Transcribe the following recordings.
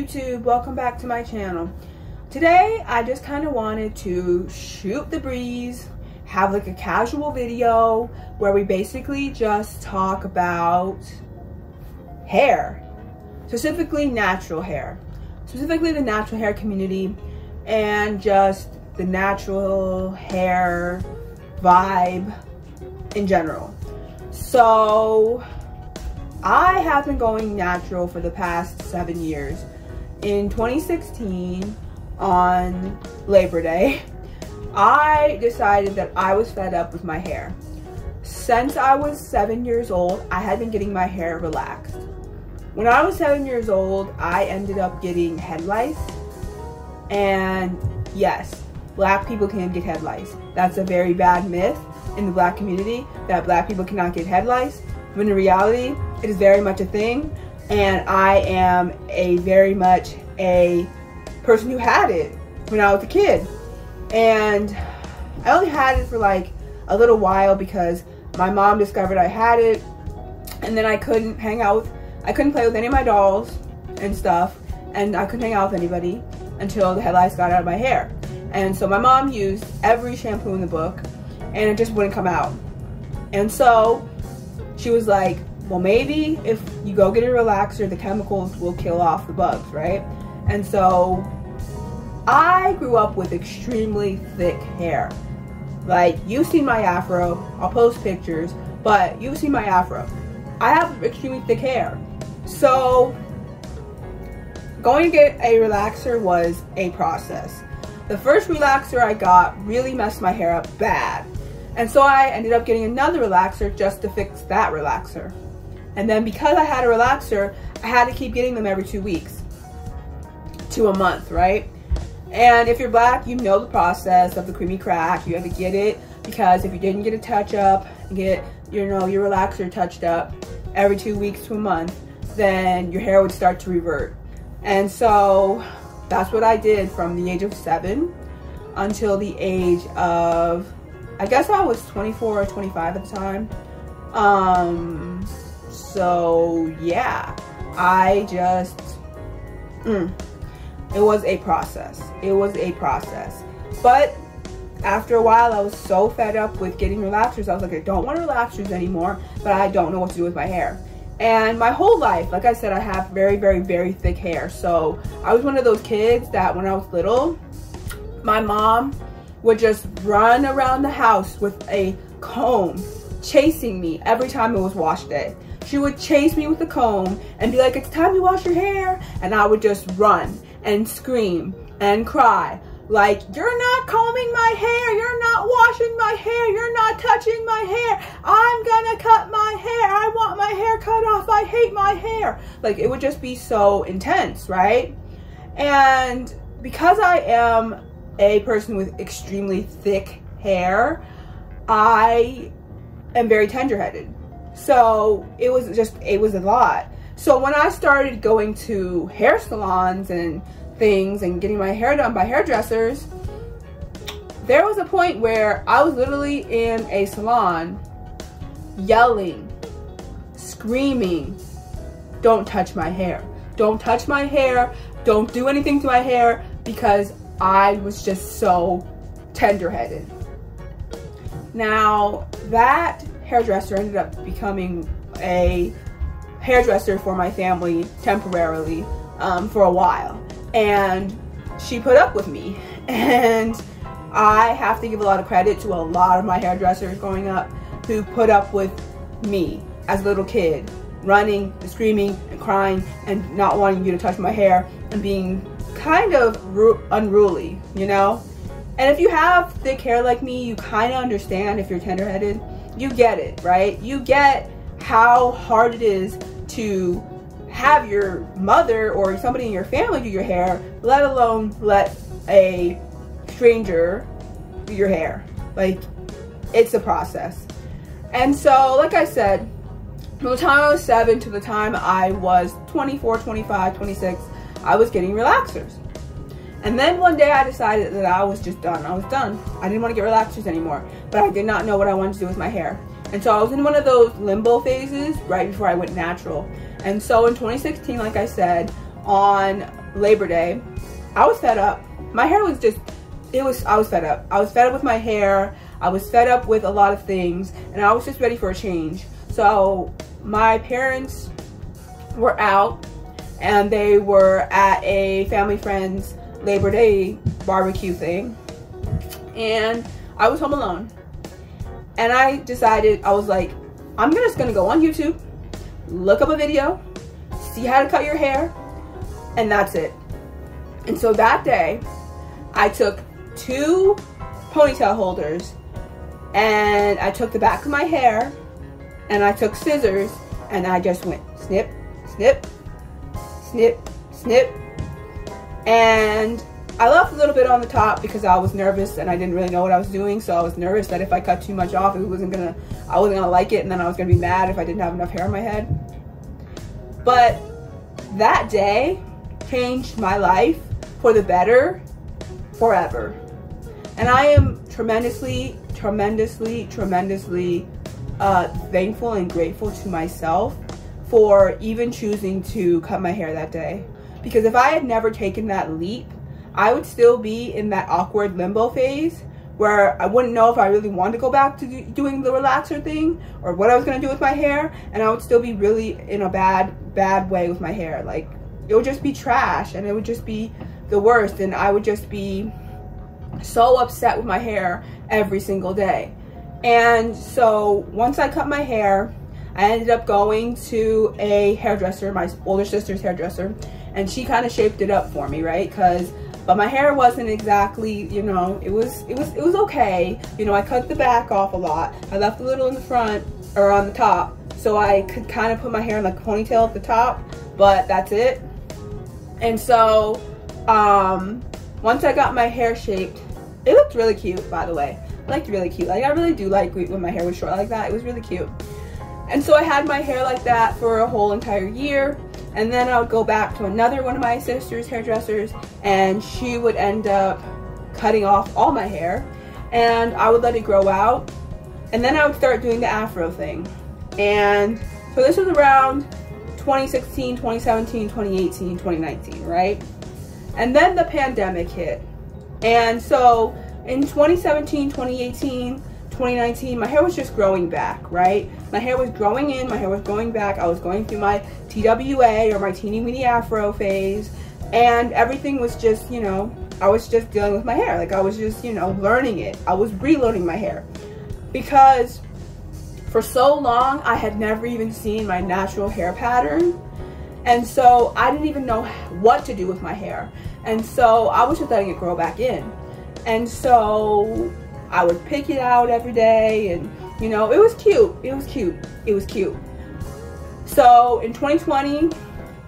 YouTube, welcome back to my channel. Today I just kind of wanted to shoot the breeze, have like a casual video where we basically just talk about hair, specifically natural hair, specifically the natural hair community and just the natural hair vibe in general. So I have been going natural for the past 7 years. In 2016, on Labor Day, I decided that I was fed up with my hair. Since I was 7 years old, I had been getting my hair relaxed. When I was 7 years old, I ended up getting head lice. And yes, black people can get head lice. That's a very bad myth in the black community, that black people cannot get head lice. When in reality, it is very much a thing, and I am very much a person who had it when I was a kid. And I only had it for like a little while because my mom discovered I had it, and then I couldn't play with any of my dolls and stuff, and I couldn't hang out with anybody until the head lice got out of my hair. And so my mom used every shampoo in the book, and it just wouldn't come out. And so she was like, well, maybe if you go get a relaxer, the chemicals will kill off the bugs, right? And so I grew up with extremely thick hair. Like, you've seen my afro. I'll post pictures, but you've seen my afro. I have extremely thick hair. So going to get a relaxer was a process. The first relaxer I got really messed my hair up bad. And so I ended up getting another relaxer just to fix that relaxer. And then because I had a relaxer, I had to keep getting them every 2 weeks to a month, right? And if you're black, you know the process of the creamy crack. You have to get it, because if you didn't get a touch up, get your relaxer touched up every 2 weeks to a month, then your hair would start to revert. And so that's what I did from the age of 7 until the age of, I guess I was 24 or 25 at the time. So yeah, I just, it was a process. It was a process. But after a while, I was so fed up with getting relaxers. I was like, I don't want relaxers anymore, but I don't know what to do with my hair. And my whole life, like I said, I have very, very, very thick hair. So I was one of those kids that when I was little, my mom would just run around the house with a comb chasing me every time it was wash day. She would chase me with the comb and be like, it's time to wash your hair. And I would just run and scream and cry. Like, you're not combing my hair, you're not washing my hair, you're not touching my hair, I'm gonna cut my hair, I want my hair cut off, I hate my hair. Like, it would just be so intense, right? And because I am a person with extremely thick hair, I am very tender-headed. So it was a lot. So when I started going to hair salons and things and getting my hair done by hairdressers, there was a point where I was literally in a salon yelling, screaming, don't touch my hair. Don't touch my hair. Don't do anything to my hair, because I was just so tender-headed. Now, that hairdresser ended up becoming a hairdresser for my family temporarily for a while. And she put up with me. And I have to give a lot of credit to a lot of my hairdressers growing up who put up with me as a little kid, running and screaming and crying and not wanting you to touch my hair and being kind of unruly, you know? And if you have thick hair like me, you kind of understand. If you're tender-headed, you get it, right? You get how hard it is to have your mother or somebody in your family do your hair, let alone let a stranger do your hair. Like, it's a process. And so, like I said, from the time I was 7 to the time I was 24, 25, 26, I was getting relaxers. And then one day I decided that I was just done. I was done. I didn't want to get relaxers anymore, but I did not know what I wanted to do with my hair. And so I was in one of those limbo phases right before I went natural. And so in 2016, like I said, on Labor Day, I was fed up. My hair was just, I was fed up. I was fed up with my hair. I was fed up with a lot of things, and I was just ready for a change. So my parents were out, and they were at a family friend's Labor Day barbecue thing, and I was home alone. And I decided, I was like, I'm just gonna go on YouTube, look up a video, see how to cut your hair, and that's it. And so that day, I took 2 ponytail holders, and I took the back of my hair, and I took scissors, and I just went snip, snip, snip, snip. And I left a little bit on the top because I was nervous and I didn't really know what I was doing. So I was nervous that if I cut too much off, I wasn't gonna like it, and then I was gonna be mad if I didn't have enough hair on my head. But that day changed my life for the better forever. And I am tremendously thankful and grateful to myself for even choosing to cut my hair that day. Because if I had never taken that leap, I would still be in that awkward limbo phase where I wouldn't know if I really wanted to go back to doing the relaxer thing or what I was going to do with my hair, and I would still be really in a bad way with my hair. Like, it would just be trash, and it would just be the worst, and I would just be so upset with my hair every single day. And so once I cut my hair, I ended up going to a hairdresser, my older sister's hairdresser, and she kind of shaped it up for me, right? But my hair wasn't exactly, you know, it was okay. You know, I cut the back off a lot. I left a little in the front or on the top, so I could kind of put my hair in like a ponytail at the top, but that's it. And so once I got my hair shaped, it looked really cute, by the way. It looked really cute. Like, I really do like when my hair was short like that. It was really cute. And so I had my hair like that for a whole entire year. And then I would go back to another one of my sister's hairdressers, and she would end up cutting off all my hair, and I would let it grow out. And then I would start doing the afro thing. And so this was around 2016, 2017, 2018, 2019, right? And then the pandemic hit. And so in 2017, 2018, 2019, my hair was just growing back, right? My hair was growing in, my hair was growing back. I was going through my TWA, or my teeny weeny afro phase, and everything was just, you know, I was just dealing with my hair. Like, I was just, you know, learning it. I was relearning my hair because for so long I had never even seen my natural hair pattern, and so I didn't even know what to do with my hair. And so I was just letting it grow back in. And so I would pick it out every day, and, you know, it was cute. It was cute. It was cute. So in 2020,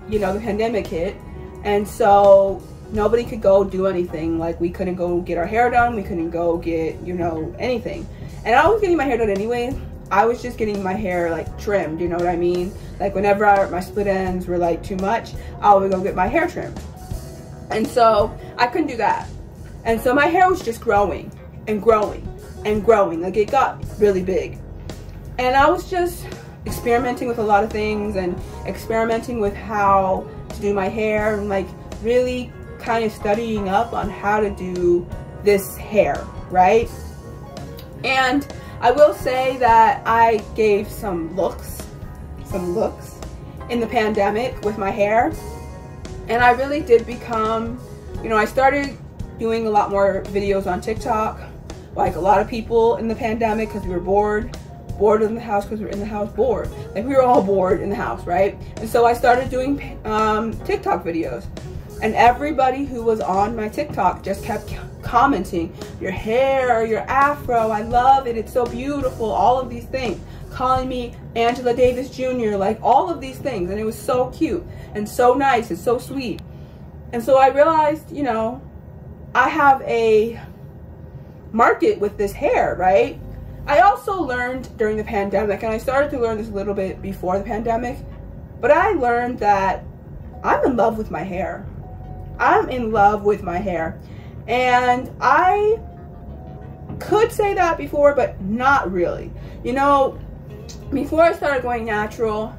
you know, the pandemic hit, and so nobody could go do anything. Like, we couldn't go get our hair done. We couldn't go get, you know, anything. And I was getting my hair done anyway. I was just getting my hair, like, trimmed, you know what I mean? Like, whenever my split ends were, like, too much, I would go get my hair trimmed. And so I couldn't do that. And so my hair was just growing and growing and growing. Like, it got really big. And I was just experimenting with a lot of things, and experimenting with how to do my hair, and like really kind of studying up on how to do this hair, right? And I will say that I gave some looks in the pandemic with my hair, and I really did become, you know, I started doing a lot more videos on TikTok, like a lot of people in the pandemic, because we were bored in the house, because we were in the house bored. Like, we were all bored in the house, right? And so I started doing TikTok videos, and everybody who was on my TikTok just kept commenting, your hair, your afro, I love it, it's so beautiful, all of these things, calling me Angela Davis Jr., like all of these things. And it was so cute and so nice and so sweet. And so I realized, you know, I have a market with this hair, right? I also learned during the pandemic, and I started to learn this a little bit before the pandemic, but I learned that I'm in love with my hair. I'm in love with my hair. And I could say that before, but not really. You know, before I started going natural,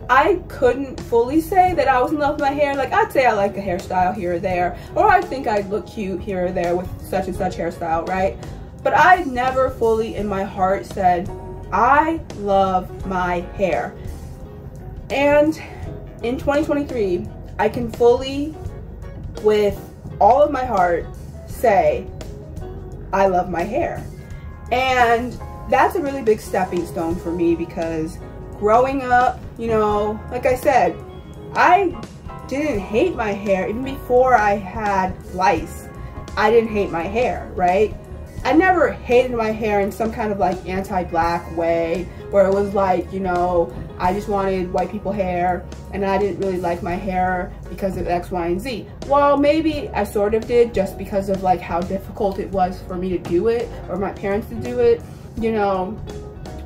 I couldn't fully say that I was in love with my hair. Like, I'd say I like a hairstyle here or there, or I think I'd look cute here or there with such and such hairstyle, right? But I never fully in my heart said, I love my hair. And in 2023, I can fully, with all of my heart, say, I love my hair. And that's a really big stepping stone for me, because growing up, you know, like I said, I didn't hate my hair. Even before I had lice, I didn't hate my hair, right? I never hated my hair in some kind of like anti-black way, where it was like, you know, I just wanted white people hair and I didn't really like my hair because of X, Y, and Z. Well, maybe I sort of did, just because of like how difficult it was for me to do it, or my parents to do it, you know,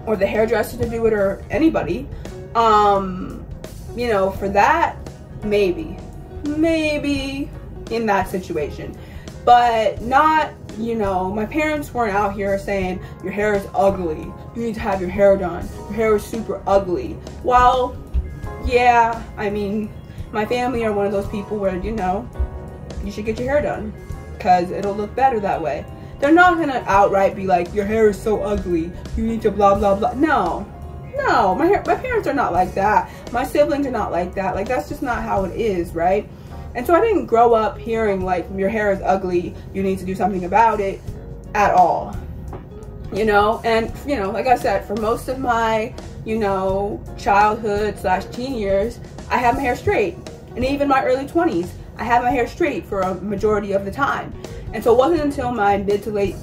or the hairdresser to do it, or anybody. You know, for that, maybe in that situation, but not, you know, my parents weren't out here saying, your hair is ugly, you need to have your hair done, your hair is super ugly. Well, yeah, I mean, my family are one of those people where, you know, you should get your hair done because it'll look better that way. They're not gonna outright be like, your hair is so ugly, you need to blah blah blah. No, my parents are not like that. My siblings are not like that. Like, that's just not how it is, right? And so I didn't grow up hearing like, your hair is ugly, you need to do something about it at all, you know? And, you know, like I said, for most of my, you know, childhood / teen years, I had my hair straight. And even my early 20s, I had my hair straight for a majority of the time. And so it wasn't until my mid to late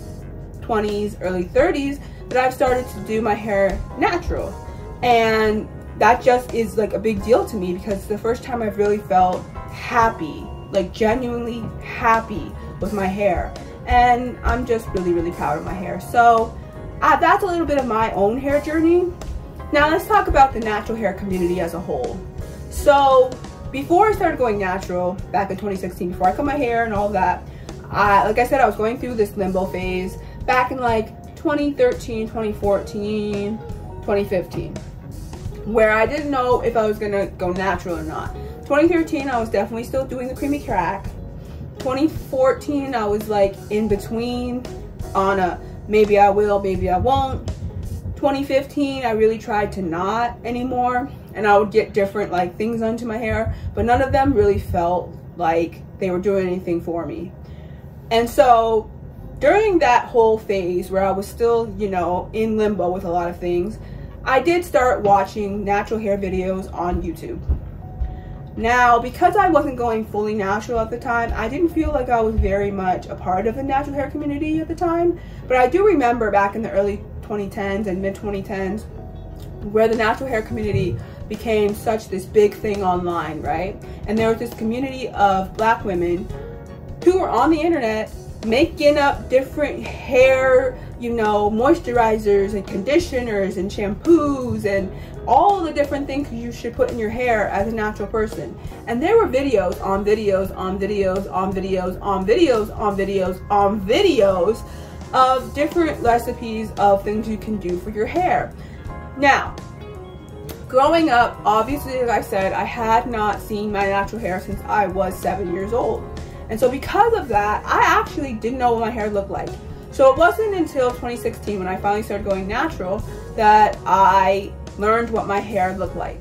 20s, early 30s that I've started to do my hair natural. And that just is like a big deal to me, because it's the first time I've really felt happy, like genuinely happy with my hair. And I'm just really, really proud of my hair. So that's a little bit of my own hair journey. Now let's talk about the natural hair community as a whole. So before I started going natural back in 2016, before I cut my hair and all of that, like I said, I was going through this limbo phase back in like 2013, 2014, 2015, where I didn't know if I was gonna go natural or not. 2013, I was definitely still doing the creamy crack. 2014, I was like in between on a maybe I will, maybe I won't. 2015, I really tried to not anymore, and I would get different like things onto my hair, but none of them really felt like they were doing anything for me. And so during that whole phase where I was still, you know, in limbo with a lot of things, I did start watching natural hair videos on YouTube. Now, because I wasn't going fully natural at the time, I didn't feel like I was very much a part of the natural hair community at the time. But I do remember back in the early 2010s and mid 2010s, where the natural hair community became such this big thing online, right? And there was this community of Black women who were on the internet making up different hair, you know, moisturizers and conditioners and shampoos and all the different things you should put in your hair as a natural person. And there were videos on videos on videos on videos on videos on videos on videos of different recipes of things you can do for your hair. Now, growing up, obviously, as I said, I had not seen my natural hair since I was 7 years old. And so because of that, I actually didn't know what my hair looked like. So it wasn't until 2016 when I finally started going natural that I learned what my hair looked like.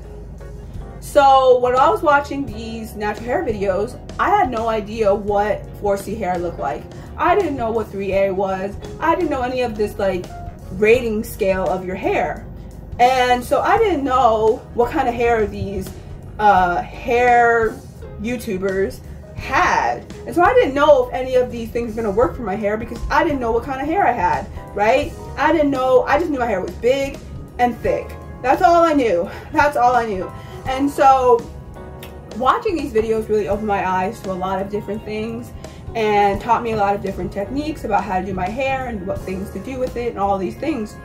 So when I was watching these natural hair videos, I had no idea what 4C hair looked like. I didn't know what 3A was. I didn't know any of this like rating scale of your hair. And so I didn't know what kind of hair these hair YouTubers had. And so I didn't know if any of these things were gonna work for my hair, because I didn't know what kind of hair I had, right? I didn't know, I just knew my hair was big and thick. That's all I knew. That's all I knew. And so watching these videos really opened my eyes to a lot of different things and taught me a lot of different techniques about how to do my hair and what things to do with it and all these things.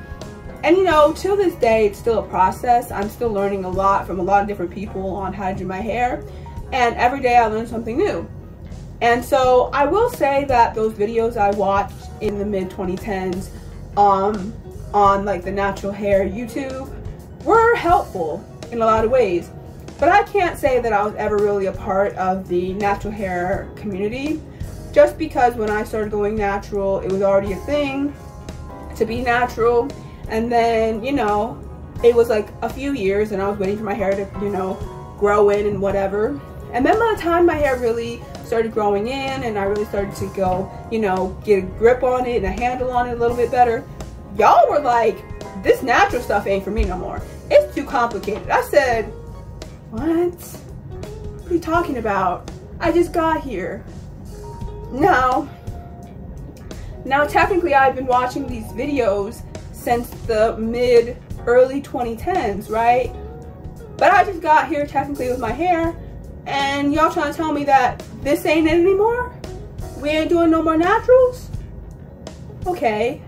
And you know, till this day, it's still a process. I'm still learning a lot from a lot of different people on how to do my hair. And every day I learn something new. And so I will say that those videos I watched in the mid 2010s on like the natural hair YouTube were helpful. in a lot of ways. But I can't say that I was ever really a part of the natural hair community, just because when I started going natural, it was already a thing to be natural. And then, you know, it was like a few years and I was waiting for my hair to, you know, grow in and whatever. And then by the time my hair really started growing in and I really started to go, you know, get a grip on it and a handle on it a little bit better, y'all were like, this natural stuff ain't for me no more. It's too complicated. I said, what? What are you talking about? I just got here. Now technically I've been watching these videos since the early 2010s, right? But I just got here technically with my hair, and y'all trying to tell me that this ain't it anymore? We ain't doing no more naturals? Okay,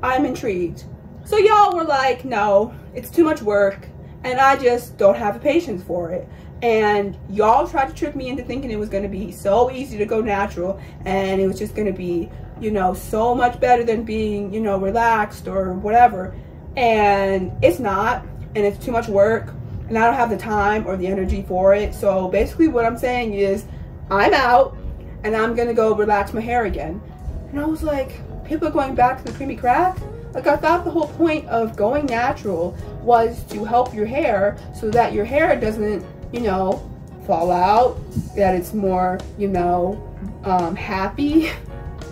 I'm intrigued. So y'all were like, no, it's too much work, and I just don't have the patience for it. And y'all tried to trick me into thinking it was going to be so easy to go natural, and it was just going to be, you know, so much better than being, you know, relaxed or whatever. And it's not, and it's too much work, and I don't have the time or the energy for it. So basically what I'm saying is I'm out and I'm going to go relax my hair again. And I was like, people are going back to the creamy crack? Like, I thought the whole point of going natural was to help your hair so that your hair doesn't, you know, fall out, that it's more, you know, happy,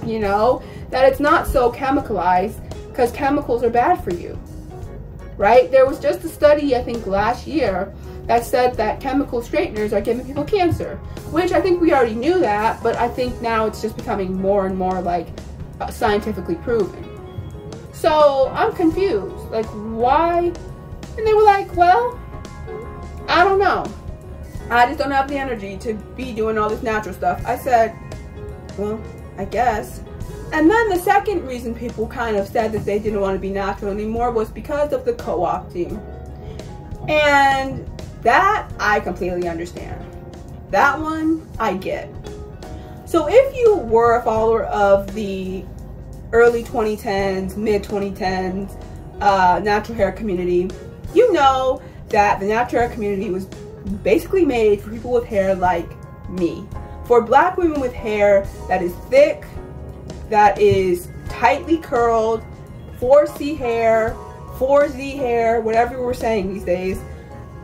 you know, that it's not so chemicalized, because chemicals are bad for you, right? There was just a study, I think last year, that said that chemical straighteners are giving people cancer, which I think we already knew that, but I think now it's just becoming more and more like scientifically proven. So I'm confused, like, why? And they were like, well, I don't know. I just don't have the energy to be doing all this natural stuff. I said, well, I guess. And then the second reason people kind of said that they didn't want to be natural anymore was because of the co-opting. And that I completely understand. That one I get. So if you were a follower of the early 2010s, mid 2010s natural hair community, you know that the natural hair community was basically made for people with hair like me. For black women with hair that is thick, that is tightly curled, 4C hair, 4Z hair, whatever we're saying these days,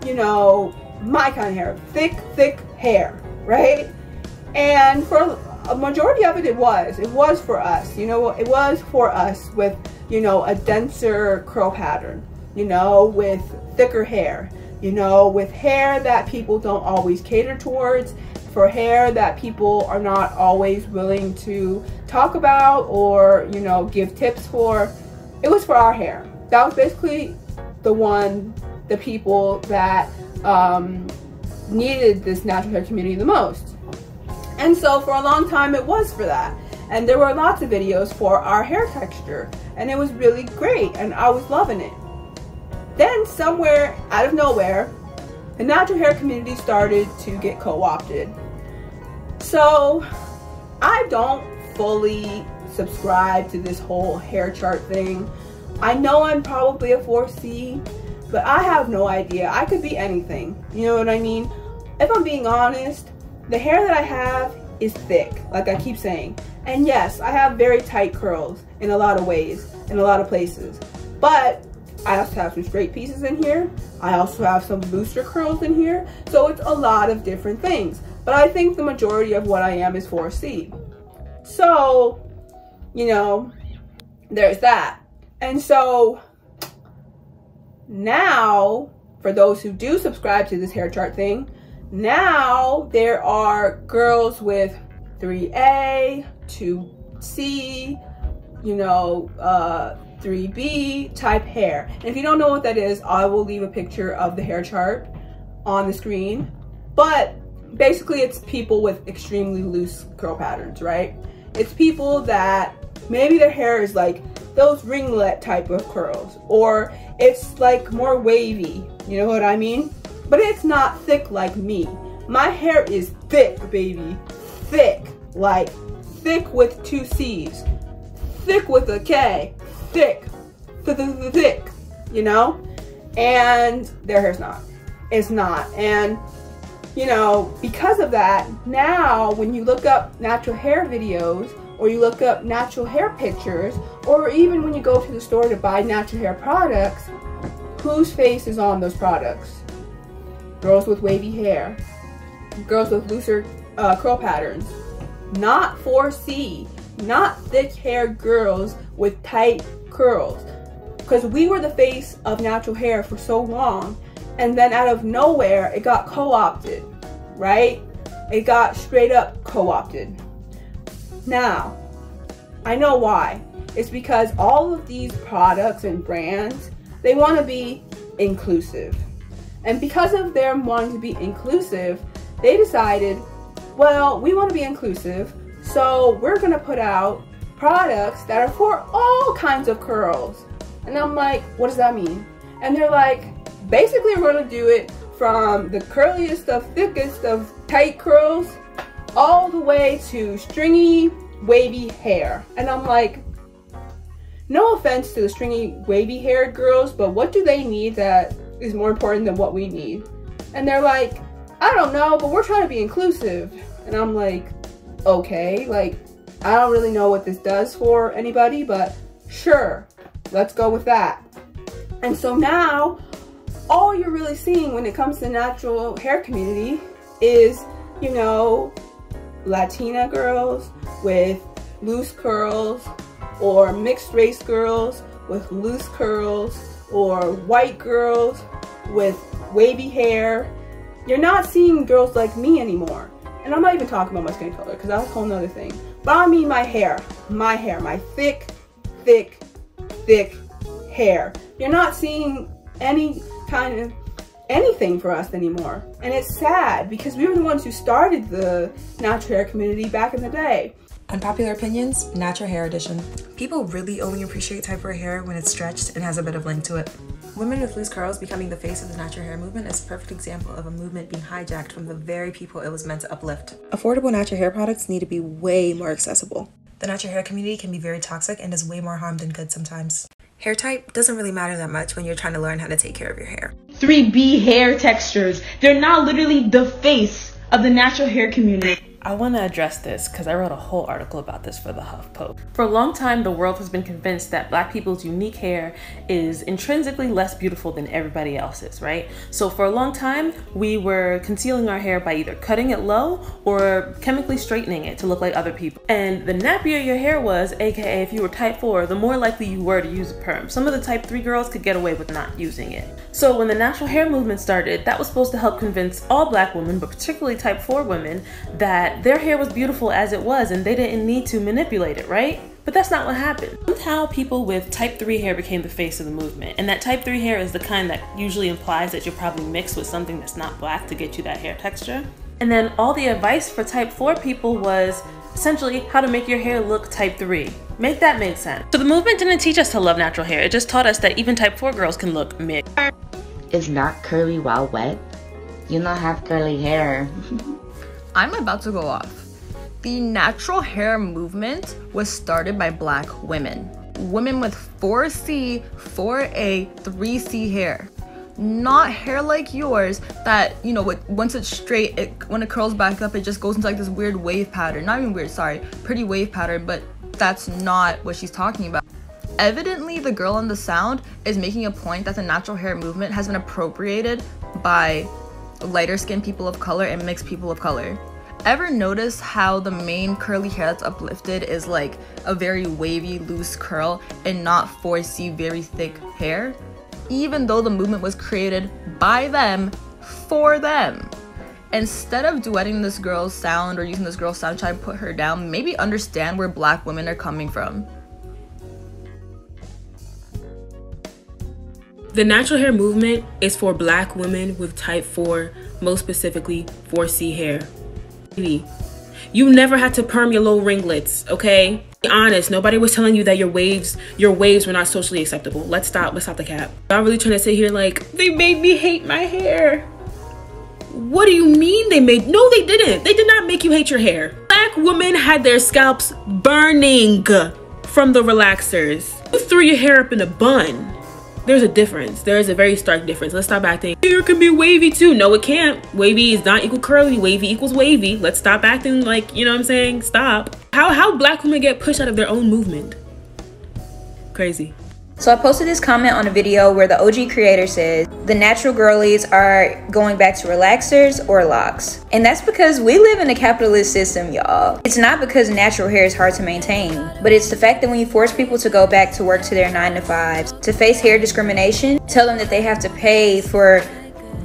you know, my kind of hair, thick hair, right? And for a majority of it, it was for us, you know, it was for us with, you know, a denser curl pattern, you know, with thicker hair, you know, with hair that people don't always cater towards, for hair that people are not always willing to talk about or, you know, give tips for. It was for our hair. That was basically the people that needed this natural hair community the most. And so for a long time it was for that. And there were lots of videos for our hair texture, and it was really great and I was loving it. Then somewhere out of nowhere, the natural hair community started to get co-opted. So I don't fully subscribe to this whole hair chart thing. I know I'm probably a 4C, but I have no idea. I could be anything, you know what I mean? If I'm being honest, the hair that I have is thick, like I keep saying. And yes, I have very tight curls in a lot of ways, in a lot of places. But I also have some straight pieces in here. I also have some looser curls in here. So it's a lot of different things. But I think the majority of what I am is 4C. So, you know, there's that. And so now, for those who do subscribe to this hair chart thing, now there are girls with 3A, 2C, you know, 3B type hair. And if you don't know what that is, I will leave a picture of the hair chart on the screen. But basically it's people with extremely loose curl patterns, right? It's people that maybe their hair is like those ringlet type of curls, or it's like more wavy, you know what I mean? But it's not thick like me. My hair is thick, baby. Thick. Like, thick with 2 C's. Thick with a K. Thick. Thick. You know? and their hair's not. It's not. And you know, because of that, now when you look up natural hair videos, or you look up natural hair pictures, or even when you go to the store to buy natural hair products, whose face is on those products? Girls with wavy hair, girls with looser curl patterns, not 4C, not thick-haired girls with tight curls. Because we were the face of natural hair for so long, and then out of nowhere, it got co-opted, right? It got straight up co-opted. Now, I know why. It's because all of these products and brands, they want to be inclusive. And because of them wanting to be inclusive, they decided, well, we want to be inclusive, so we're going to put out products that are for all kinds of curls. And I'm like, what does that mean? And they're like, basically we're going to do it from the curliest of thickest of tight curls all the way to stringy wavy hair. And I'm like, no offense to the stringy wavy haired girls, but what do they need that is more important than what we need? And they're like, I don't know, but we're trying to be inclusive. And I'm like, okay, like, I don't really know what this does for anybody, but sure, let's go with that. And so now, all you're really seeing when it comes to the natural hair community is, you know, Latina girls with loose curls, or mixed race girls with loose curls, or white girls with wavy hair. You're not seeing girls like me anymore. And I'm not even talking about my skin color, because that's a whole nother thing. But I mean my hair, my thick, thick, thick hair. You're not seeing any kind of anything for us anymore. And it's sad, because we were the ones who started the natural hair community back in the day. Unpopular opinions, natural hair edition. People really only appreciate type 4 hair when it's stretched and has a bit of length to it. Women with loose curls becoming the face of the natural hair movement is a perfect example of a movement being hijacked from the very people it was meant to uplift. Affordable natural hair products need to be way more accessible. The natural hair community can be very toxic and does way more harm than good sometimes. Hair type doesn't really matter that much when you're trying to learn how to take care of your hair. 3B hair textures. They're now literally the face of the natural hair community. I want to address this because I wrote a whole article about this for the HuffPost. For a long time, the world has been convinced that Black people's unique hair is intrinsically less beautiful than everybody else's, right? So for a long time, we were concealing our hair by either cutting it low or chemically straightening it to look like other people. And the nappier your hair was, aka if you were type 4, the more likely you were to use a perm. Some of the type 3 girls could get away with not using it. So when the natural hair movement started, that was supposed to help convince all Black women, but particularly type 4 women, that their hair was beautiful as it was and they didn't need to manipulate it, right? But that's not what happened. Somehow people with type 3 hair became the face of the movement. And that type 3 hair is the kind that usually implies that you're probably mixed with something that's not Black to get you that hair texture. And then all the advice for type 4 people was essentially how to make your hair look type 3. Make that make sense. So the movement didn't teach us to love natural hair. It just taught us that even type 4 girls can look mixed. Is not curly while wet? You don't have curly hair. I'm about to go off. The natural hair movement was started by Black women. Women with 4C, 4A, 3C hair. Not hair like yours that, you know, once it's straight, when it curls back up, it just goes into like this weird wave pattern. Not even weird, sorry, pretty wave pattern, but that's not what she's talking about. Evidently, the girl on the sound is making a point that the natural hair movement has been appropriated by lighter skinned people of color and mixed people of color. Ever notice how the main curly hair that's uplifted is like a very wavy, loose curl and not 4C very thick hair? Even though the movement was created by them, for them. Instead of duetting this girl's sound or using this girl's sound to try to put her down, maybe understand where Black women are coming from. The natural hair movement is for Black women with type 4, most specifically 4C hair. You never had to perm your low ringlets, okay? Be honest, nobody was telling you that your waves were not socially acceptable. Let's stop the cap. Y'all really trying to sit here like, they made me hate my hair. What do you mean they made? No, they didn't. They did not make you hate your hair. Black women had their scalps burning from the relaxers. You threw your hair up in a bun. There's a difference. There is a very stark difference. Let's stop acting. Hair can be wavy too. No, it can't. Wavy is not equal curly. Wavy equals wavy. Let's stop acting like, you know what I'm saying? Stop. How black women get pushed out of their own movement? Crazy. So I posted this comment on a video where the OG creator says the natural girlies are going back to relaxers or locks. And that's because we live in a capitalist system, y'all. It's not because natural hair is hard to maintain, but it's the fact that when you force people to go back to work to their 9-to-5s, to face hair discrimination, tell them that they have to pay for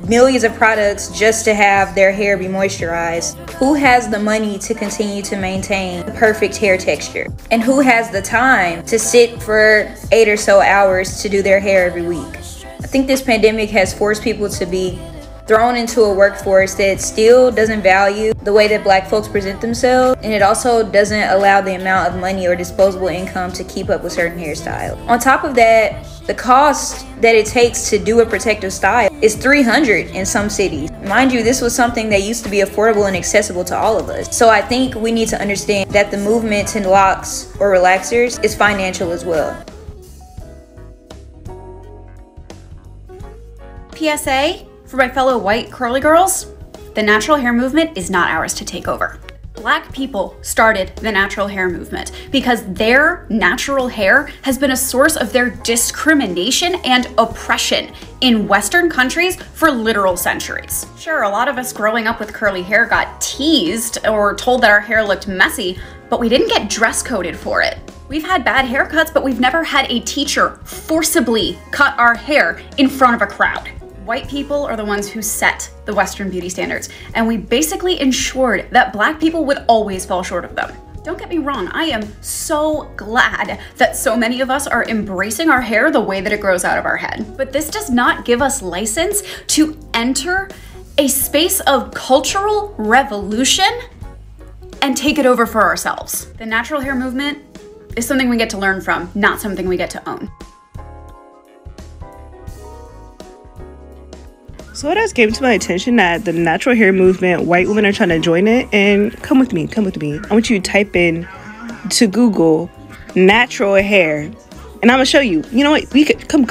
millions of products just to have their hair be moisturized. Who has the money to continue to maintain the perfect hair texture? And who has the time to sit for 8 or so hours to do their hair every week? I think this pandemic has forced people to be thrown into a workforce that still doesn't value the way that black folks present themselves, and it also doesn't allow the amount of money or disposable income to keep up with certain hairstyles. On top of that, the cost that it takes to do a protective style is $300 in some cities. Mind you, this was something that used to be affordable and accessible to all of us. So I think we need to understand that the movement to locks or relaxers is financial as well. PSA for my fellow white curly girls, the natural hair movement is not ours to take over. Black people started the natural hair movement because their natural hair has been a source of their discrimination and oppression in Western countries for literal centuries. Sure, a lot of us growing up with curly hair got teased or told that our hair looked messy, but we didn't get dress coded for it. We've had bad haircuts, but we've never had a teacher forcibly cut our hair in front of a crowd. White people are the ones who set the Western beauty standards, and we basically ensured that black people would always fall short of them. Don't get me wrong, I am so glad that so many of us are embracing our hair the way that it grows out of our head. But this does not give us license to enter a space of cultural revolution and take it over for ourselves. The natural hair movement is something we get to learn from, not something we get to own. So it has came to my attention that the natural hair movement, white women are trying to join it. And come with me. I want you to type in to Google natural hair. And I'm going to show you. You know what? We could come.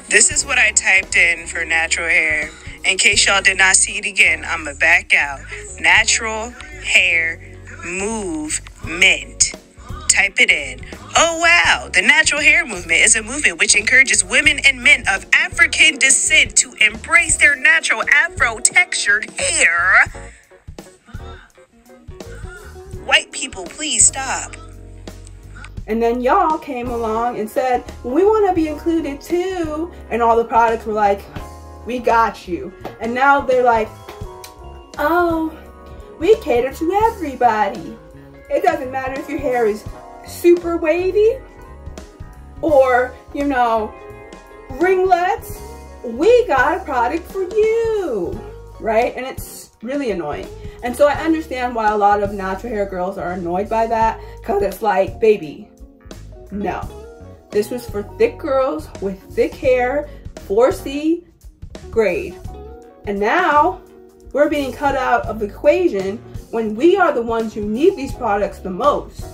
This is what I typed in for natural hair. In case y'all did not see it again, I'm going to back out. Natural hair movement. Type it in. Oh wow, the natural hair movement is a movement which encourages women and men of African descent to embrace their natural Afro-textured hair. White people, please stop. And then y'all came along and said, well, we want to be included too. And all the products were like, we got you. And now they're like, oh, we cater to everybody. It doesn't matter if your hair is super wavy or, you know, ringlets. We got a product for you, right? And it's really annoying. And so I understand why a lot of natural hair girls are annoyed by that, because it's like, baby, no. This was for thick girls with thick hair, 4C grade. And now we're being cut out of the equation when we are the ones who need these products the most.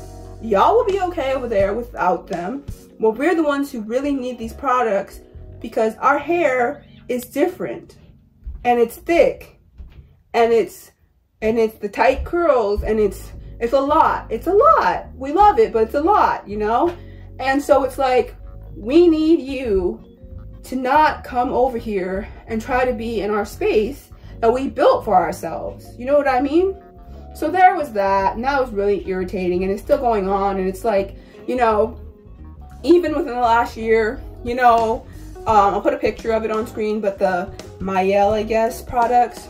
Y'all will be okay over there without them, but we're the ones who really need these products because our hair is different and it's thick and it's the tight curls and it's a lot. It's a lot. We love it, but it's a lot, you know? And so it's like, we need you to not come over here and try to be in our space that we built for ourselves. You know what I mean? So there was that, and that was really irritating, and it's still going on, and it's like, you know, even within the last year, you know, I'll put a picture of it on screen, but the Mielle, I guess, products,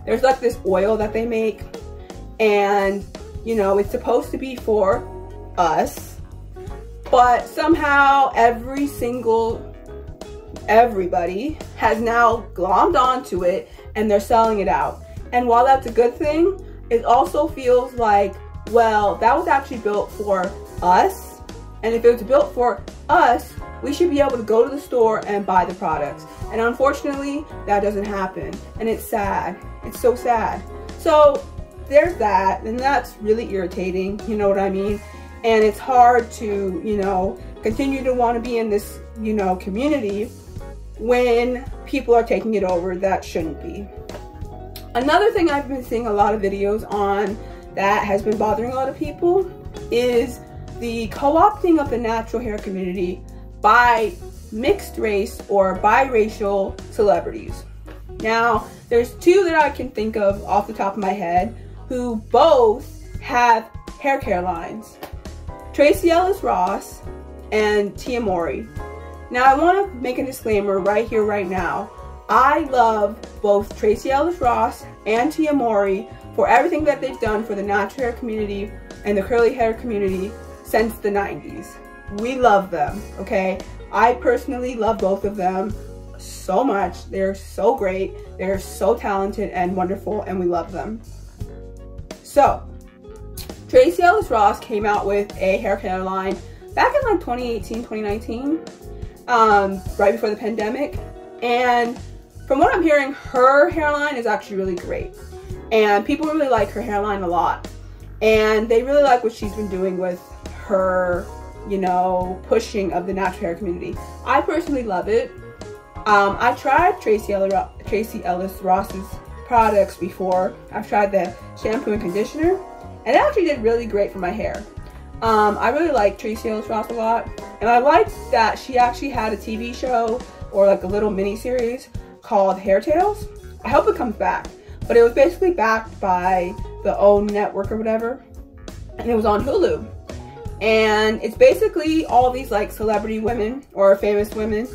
there's like this oil that they make, and, you know, it's supposed to be for us, but somehow everybody has now glommed onto it, and they're selling it out. And while that's a good thing, it also feels like, well, that was actually built for us. And if it was built for us, we should be able to go to the store and buy the products. And unfortunately, that doesn't happen. And it's sad. It's so sad. So there's that. And that's really irritating. You know what I mean? And it's hard to, you know, continue to want to be in this, you know, community when people are taking it over that shouldn't be. Another thing I've been seeing a lot of videos on that has been bothering a lot of people is the co-opting of the natural hair community by mixed race or biracial celebrities. Now, there's two that I can think of off the top of my head who both have hair care lines. Tracee Ellis Ross and Tia Mowry. Now, I want to make a disclaimer right here, right now. I love both Tracee Ellis Ross and Tia Mowry for everything that they've done for the natural hair community and the curly hair community since the 90s. We love them, okay? I personally love both of them so much. They're so great. They're so talented and wonderful, and we love them. So, Tracee Ellis Ross came out with a hair care line back in like 2018, 2019, right before the pandemic. And from what I'm hearing, her hairline is actually really great. And people really like her hairline a lot. And they really like what she's been doing with her, you know, pushing of the natural hair community. I personally love it. I tried Tracee Ellis Ross's products before. I've tried the shampoo and conditioner, and it actually did really great for my hair. I really like Tracee Ellis Ross a lot, and I liked that she actually had a TV show or like a little mini series called Hair Tales. I hope it comes back, but it was basically backed by the OWN network or whatever, and it was on Hulu. And it's basically all these like celebrity women or famous women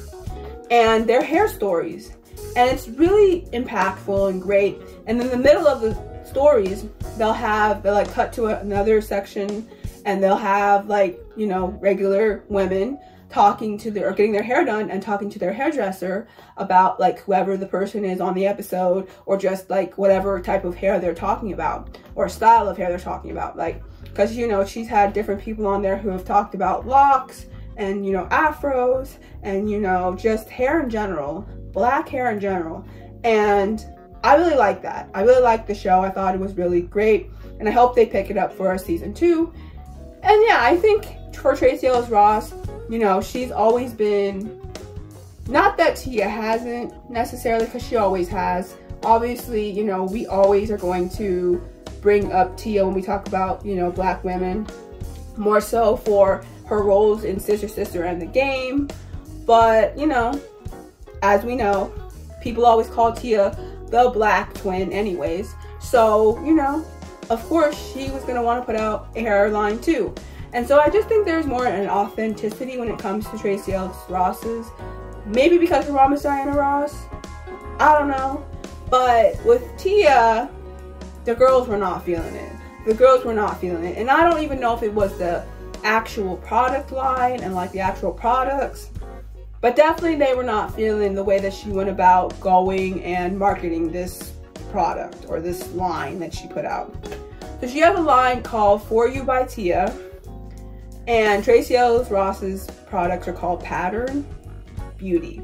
and their hair stories. And it's really impactful and great. And in the middle of the stories, they'll like cut to another section, and they'll have like, you know, regular women talking to or getting their hair done and talking to their hairdresser about like whoever the person is on the episode, or just like whatever type of hair they're talking about or style of hair they're talking about. Like, because, you know, she's had different people on there who have talked about locks and, you know, afros and, you know, just hair in general, black hair in general. And I really like that. I really liked the show. I thought it was really great, and I hope they pick it up for a season 2. And yeah, I think for Tracee Ellis Ross, you know, she's always been, not that Tia hasn't necessarily, because she always has. Obviously, you know, we always are going to bring up Tia when we talk about, you know, black women, more so for her roles in Sister Sister and The Game. But, you know, as we know, people always call Tia the black twin anyways. So, you know, of course she was going to want to put out a hairline too. And so I just think there's more an authenticity when it comes to Tracee Ellis Ross's. Maybe because her mom is Diana Ross. I don't know. But with Tia, the girls were not feeling it. The girls were not feeling it. And I don't even know if it was the actual product line and like the actual products. But definitely they were not feeling the way that she went about going and marketing this product or this line that she put out. So she has a line called For You by Tia. And Tracee Ellis Ross's products are called Pattern Beauty.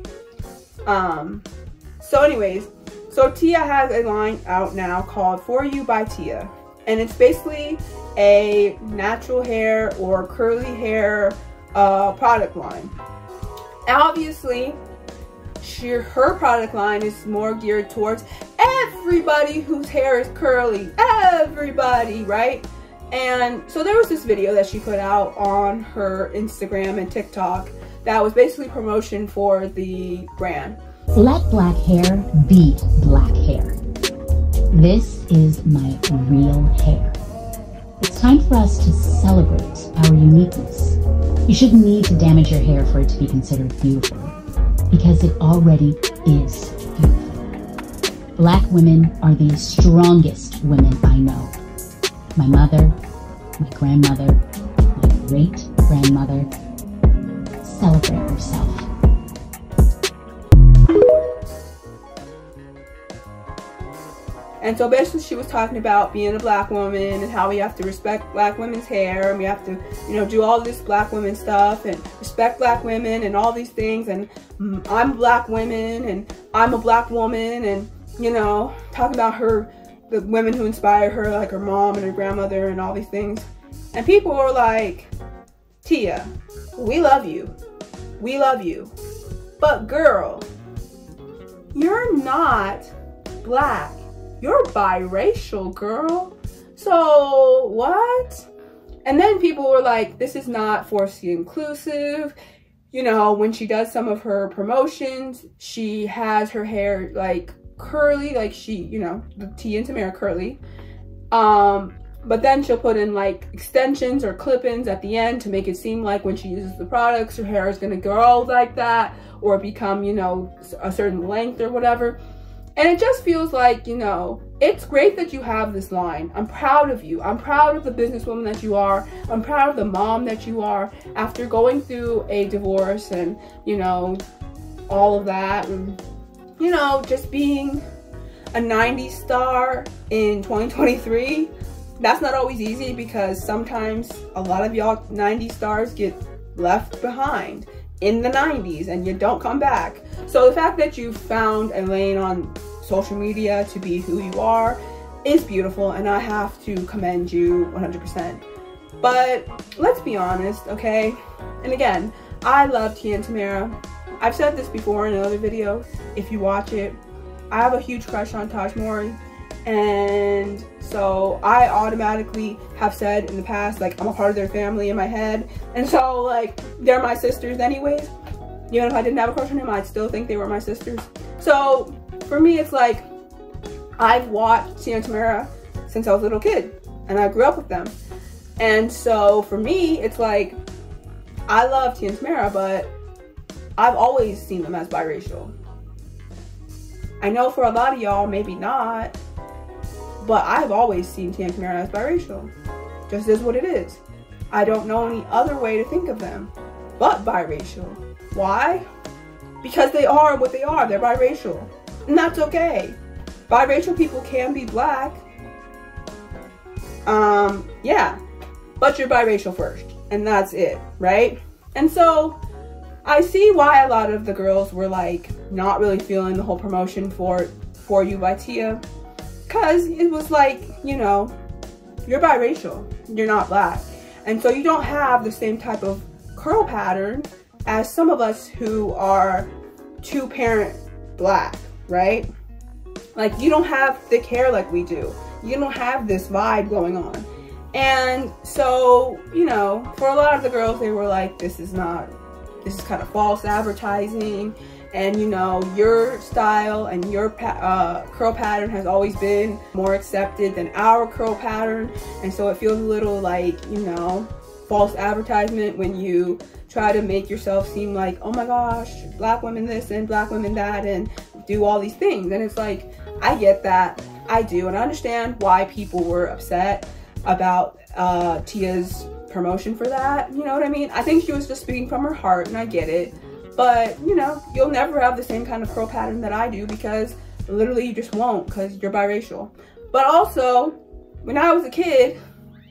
So anyways, so Tia has a line out now called For You by Tia. And it's basically a natural hair or curly hair product line. Obviously, her product line is more geared towards everybody whose hair is curly. Everybody, right? And so there was this video that she put out on her Instagram and TikTok that was basically promotion for the brand. Let black hair be black hair. This is my real hair. It's time for us to celebrate our uniqueness. You shouldn't need to damage your hair for it to be considered beautiful, because it already is beautiful. Black women are the strongest women I know. My mother, my grandmother, my great-grandmother. Celebrate yourself. And so basically she was talking about being a black woman and how we have to respect black women's hair, and we have to, you know, do all this black women stuff and respect black women and all these things, and I'm black women and I'm a black woman, and, you know, talking about the women who inspire her, like her mom and her grandmother and all these things. And people were like, Tia, we love you. We love you. But girl, you're not black. You're biracial, girl. So what? And then people were like, this is not 4C inclusive. You know, when she does some of her promotions, she has her hair like curly, like she, you know, the Tia and Tamera curly. But then she'll put in like extensions or clip-ins at the end to make it seem like when she uses the products, her hair is gonna grow like that or become, you know, a certain length or whatever. And it just feels like, you know, it's great that you have this line. I'm proud of you. I'm proud of the businesswoman that you are. I'm proud of the mom that you are after going through a divorce and, you know, all of that. And, you know, just being a 90s star in 2023. That's not always easy because sometimes a lot of y'all 90s stars get left behind in the 90s and you don't come back. So the fact that you found a lane on social media to be who you are is beautiful, and I have to commend you 100%. But let's be honest, okay? And again, I love Tia and Tamera. I've said this before in another video. If you watch it, I have a huge crush on Taj Mowry. And so I automatically have said in the past, like, I'm a part of their family in my head. And so, like, they're my sisters anyways. Even if I didn't have a crush on him, I'd still think they were my sisters. So for me, it's like, I've watched Tia and Tamera since I was a little kid. And I grew up with them. And so for me, it's like, I love Tia and Tamera, but I've always seen them as biracial. I know for a lot of y'all, maybe not. But I've always seen Tia and Tamera as biracial. Just is what it is. I don't know any other way to think of them but biracial. Why? Because they are what they are. They're biracial. And that's okay. Biracial people can be black. Yeah. But you're biracial first. And that's it, right? And so I see why a lot of the girls were like not really feeling the whole promotion for You by Tia. Because it was like, you know, you're biracial, you're not black. And so you don't have the same type of curl pattern as some of us who are two-parent black, right? Like, you don't have thick hair like we do. You don't have this vibe going on. And so, you know, for a lot of the girls, they were like, this is kind of false advertising. And, you know, your style and your curl pattern has always been more accepted than our curl pattern. And so it feels a little like, you know, false advertisement when you try to make yourself seem like, oh my gosh, black women this and black women that and do all these things. And it's like, I get that. I do. And I understand why people were upset about Tia's promotion for that. You know what I mean? I think she was just speaking from her heart, and I get it. But, you know, you'll never have the same kind of curl pattern that I do because literally you just won't because you're biracial. But also, when I was a kid,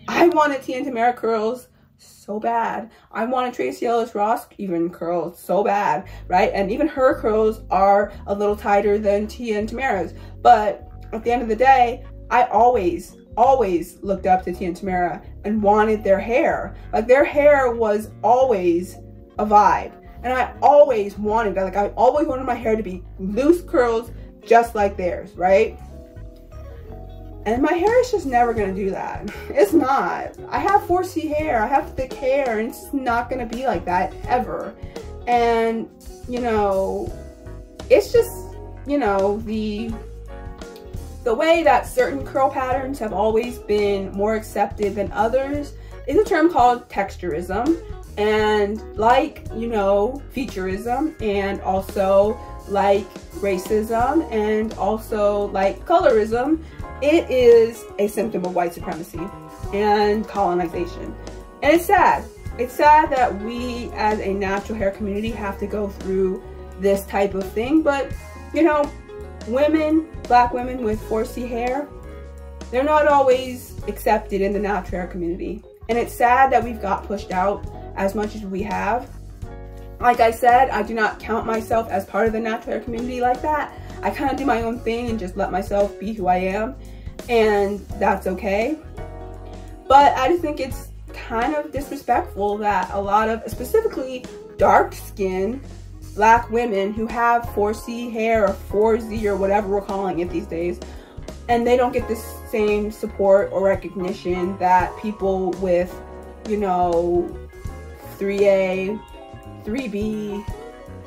I wanted Tia and Tamera curls so bad. I wanted Tracee Ellis Ross even curls so bad, right? And even her curls are a little tighter than Tia and Tamera's. But at the end of the day, I always looked up to Tia and Tamera and wanted their hair. Like, their hair was always a vibe. And I always wanted that. Like, I always wanted my hair to be loose curls just like theirs, right? And my hair is just never gonna do that. It's not. I have 4C hair, I have thick hair, and it's not gonna be like that ever. And, you know, it's just, you know, the way that certain curl patterns have always been more accepted than others is a term called texturism. And like, you know, featureism, and also like racism, and also like colorism, it is a symptom of white supremacy and colonization. And it's sad. It's sad that we as a natural hair community have to go through this type of thing. But, you know, women, black women with 4C hair, they're not always accepted in the natural hair community. And it's sad that we've got pushed out as much as we have. Like I said, I do not count myself as part of the natural hair community like that. I kind of do my own thing and just let myself be who I am, and that's okay. But I just think it's kind of disrespectful that a lot of specifically dark-skinned black women who have 4C hair or 4Z or whatever we're calling it these days, and they don't get the same support or recognition that people with, you know, 3A, 3B,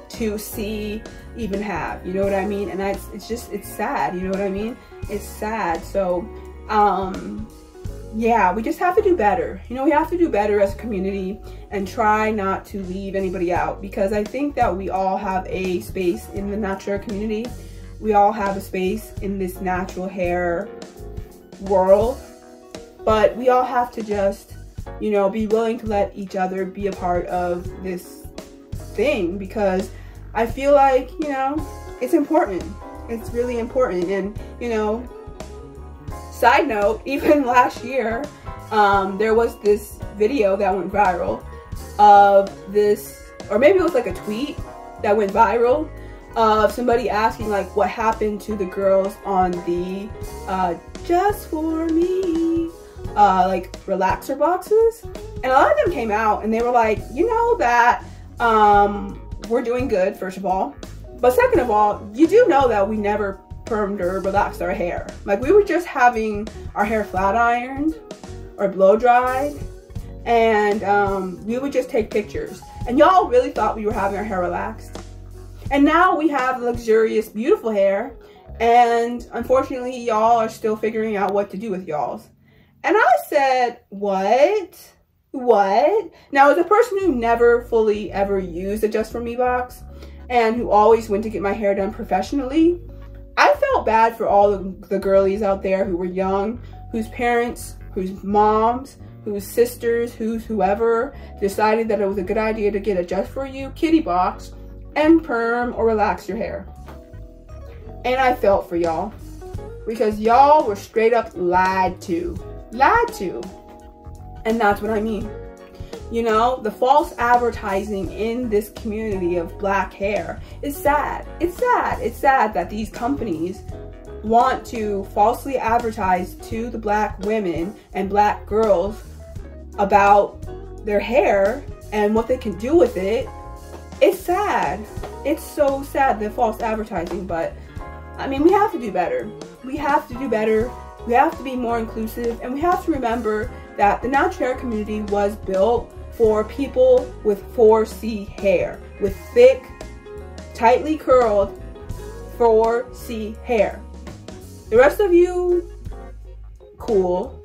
2C even have, you know what I mean? And it's sad, you know what I mean? It's sad. So yeah, we just have to do better. You know, we have to do better as a community and try not to leave anybody out, because I think that we all have a space in the natural hair community. We all have a space in this natural hair world, but we all have to just, you know, be willing to let each other be a part of this thing, because I feel like, you know, it's important. It's really important. And, you know, side note, even last year, there was this video that went viral of this, or maybe it was like a tweet that went viral of somebody asking like what happened to the girls on the Just For Me like relaxer boxes. And a lot of them came out and they were like, you know that we're doing good, first of all, but second of all, you do know that we never permed or relaxed our hair. Like, we were just having our hair flat ironed or blow dried, and we would just take pictures, and y'all really thought we were having our hair relaxed. And now we have luxurious, beautiful hair, and unfortunately y'all are still figuring out what to do with y'all's. And I said, what? Now, as a person who never fully ever used a Just For Me box and who always went to get my hair done professionally, I felt bad for all of the girlies out there who were young, whose parents, whose moms, whose sisters, whoever decided that it was a good idea to get a Just For You kitty box and perm or relax your hair. And I felt for y'all, because y'all were straight up lied to. And that's what I mean. You know, the false advertising in this community of black hair is sad. It's sad. It's sad that these companies want to falsely advertise to the black women and black girls about their hair and what they can do with it. It's sad. It's so sad, the false advertising. But I mean, we have to do better. We have to do better. We have to be more inclusive, and we have to remember that the natural hair community was built for people with 4C hair, with thick, tightly curled 4C hair. The rest of you, cool,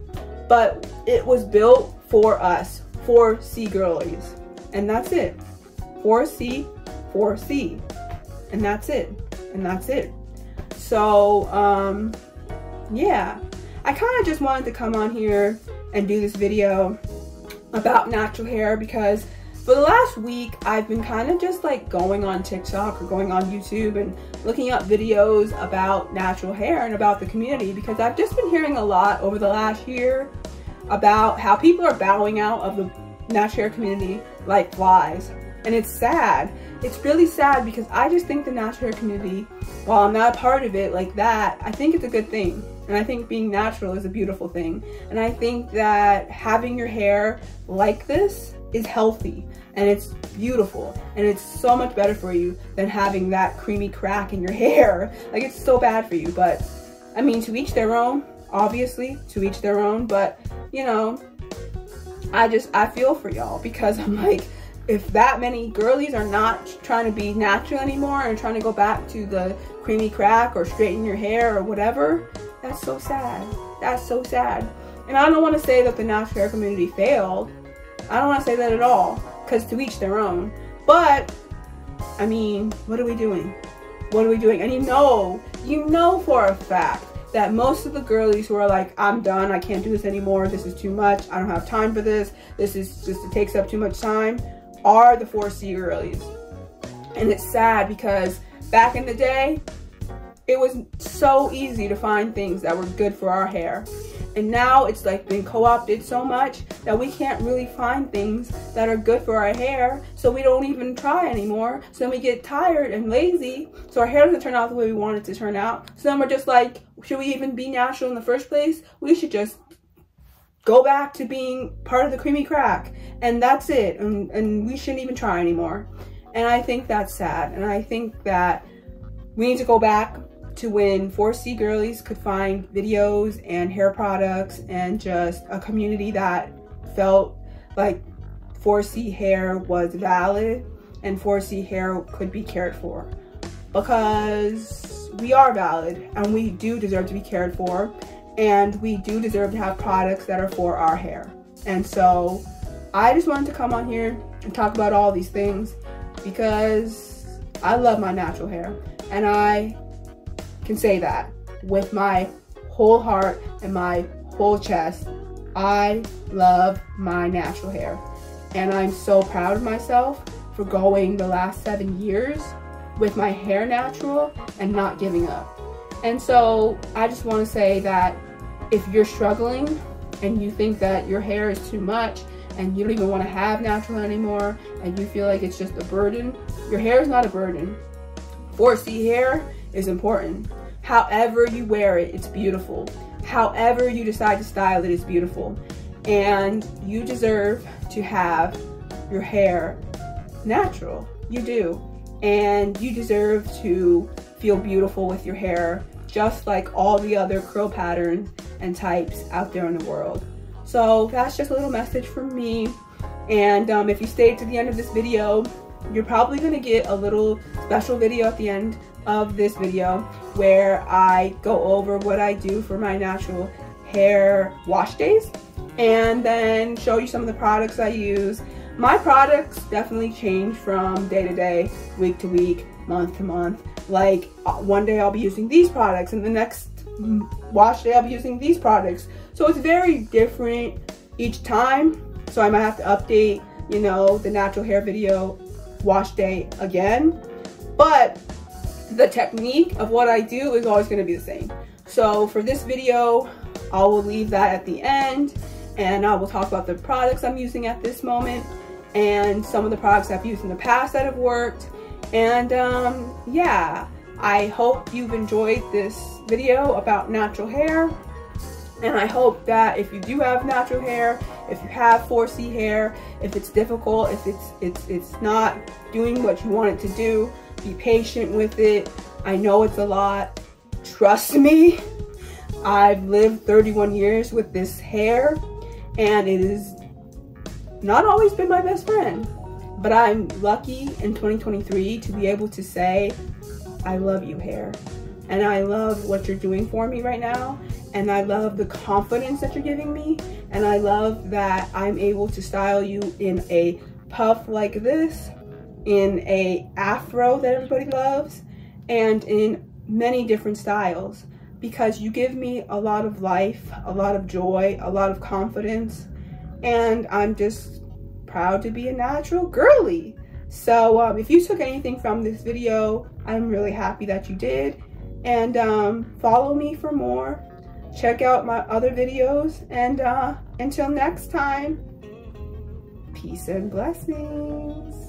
but it was built for us, 4C girlies, and that's it. 4C, and that's it. So, yeah, I kind of just wanted to come on here and do this video about natural hair, because for the last week I've been kind of just like going on TikTok or going on YouTube and looking up videos about natural hair and about the community, because I've just been hearing a lot over the last year about how people are bowing out of the natural hair community like flies. And it's sad. It's really sad, because I just think the natural hair community, while I'm not a part of it like that, I think it's a good thing. And I think being natural is a beautiful thing. And I think that having your hair like this is healthy and it's beautiful, and it's so much better for you than having that creamy crack in your hair. Like, it's so bad for you. But I mean, to each their own, obviously, to each their own. But you know, I feel for y'all, because I'm like, if that many girlies are not trying to be natural anymore and trying to go back to the creamy crack or straighten your hair or whatever, that's so sad. That's so sad. And I don't want to say that the natural hair community failed. I don't want to say that at all, because to each their own. But I mean, what are we doing? What are we doing? And you know for a fact that most of the girlies who are like, I'm done, I can't do this anymore, this is too much, I don't have time for this, it takes up too much time, are the 4C girlies. And it's sad, because back in the day, it was so easy to find things that were good for our hair. And now it's like been co-opted so much that we can't really find things that are good for our hair, so we don't even try anymore. So then we get tired and lazy, so our hair doesn't turn out the way we want it to turn out. So then we're just like, should we even be natural in the first place? We should just go back to being part of the creamy crack, and that's it, and we shouldn't even try anymore. And I think that's sad, and I think that we need to go back to when 4C girlies could find videos and hair products and just a community that felt like 4C hair was valid and 4C hair could be cared for, because we are valid and we do deserve to be cared for, and we do deserve to have products that are for our hair. And so I just wanted to come on here and talk about all these things because I love my natural hair, and I can say that with my whole heart and my whole chest. I love my natural hair, and I'm so proud of myself for going the last 7 years with my hair natural and not giving up. And so I just want to say that if you're struggling and you think that your hair is too much and you don't even want to have natural anymore and you feel like it's just a burden, your hair is not a burden. 4C hair is important. However you wear it, it's beautiful. However you decide to style it is beautiful. And you deserve to have your hair natural. You do. And you deserve to feel beautiful with your hair, just like all the other curl patterns and types out there in the world. So that's just a little message from me. And if you stayed to the end of this video, you're probably going to get a little special video at the end of this video where I go over what I do for my natural hair wash days and then show you some of the products I use. My products definitely change from day to day, week to week, month to month. Like one day I'll be using these products and the next wash day I'll be using these products. So it's very different each time. So I might have to update, you know, the natural hair video wash day again. But the technique of what I do is always going to be the same. So for this video, I will leave that at the end, and I will talk about the products I'm using at this moment and some of the products I've used in the past that have worked. And yeah, I hope you've enjoyed this video about natural hair, and I hope that if you do have natural hair, if you have 4C hair, if it's difficult, if it's not doing what you want it to do, be patient with it. I know it's a lot. Trust me, I've lived 31 years with this hair, and it has not always been my best friend. But I'm lucky in 2023 to be able to say, I love you, hair. And I love what you're doing for me right now. And I love the confidence that you're giving me. And I love that I'm able to style you in a puff like this, in a afro that everybody loves, and in many different styles, because you give me a lot of life, a lot of joy, a lot of confidence, and I'm just proud to be a natural girly. So if you took anything from this video, I'm really happy that you did. And follow me for more. Check out my other videos, and until next time, peace and blessings.